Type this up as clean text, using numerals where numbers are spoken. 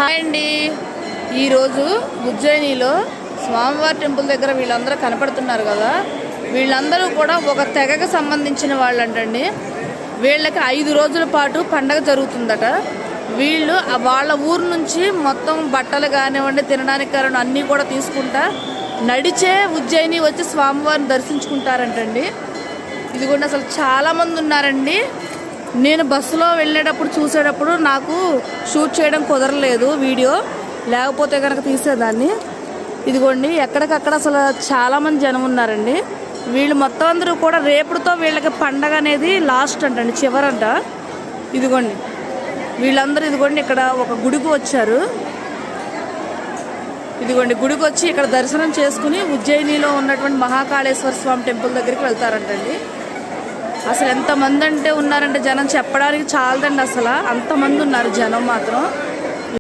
Hi అండి. ఈరోజు ఉజ్జయినిలో స్వామివారి టెంపుల్ దగ్గర వీళ్ళందరూ కనపడుతున్నారు కదా, వీళ్ళందరూ కూడా ఒక తెగకు సంబంధించిన వాళ్ళంటండి. వీళ్ళకి 5 రోజుల పాటు పండగ జరుగుతుందట. వీళ్ళు వాళ్ళ ఊరు నుంచి మొత్తం బట్టలు కానివ్వండి, తినడానికి కానివ్వండి అన్నీ కూడా తీసుకుంటా నడిచే ఉజ్జయిని వచ్చి స్వామివారిని దర్శించుకుంటారంటండి. ఇదిగోండి, అసలు చాలామంది ఉన్నారండి. నేను బస్సులో వెళ్ళేటప్పుడు చూసేటప్పుడు నాకు షూట్ చేయడం కుదరలేదు వీడియో, లేకపోతే కనుక తీసేదాన్ని. ఇదిగోండి, ఎక్కడికక్కడ అసలు చాలామంది జనం ఉన్నారండి. వీళ్ళు మొత్తం అందరూ కూడా రేపుడుతో వీళ్ళకి పండగ అనేది లాస్ట్ అంటండి, చివరంట. ఇదిగోండి వీళ్ళందరూ ఇదిగోండి ఇక్కడ ఒక గుడికి వచ్చారు. ఇదిగోండి గుడికి వచ్చి ఇక్కడ దర్శనం చేసుకుని ఉజ్జయినిలో ఉన్నటువంటి మహాకాళేశ్వర స్వామి టెంపుల్ దగ్గరికి వెళ్తారంటండి. అసలు ఎంతమంది అంటే ఉన్నారంటే జనం చెప్పడానికి చాలదండి, అసలు అంతమంది ఉన్నారు జనం మాత్రం.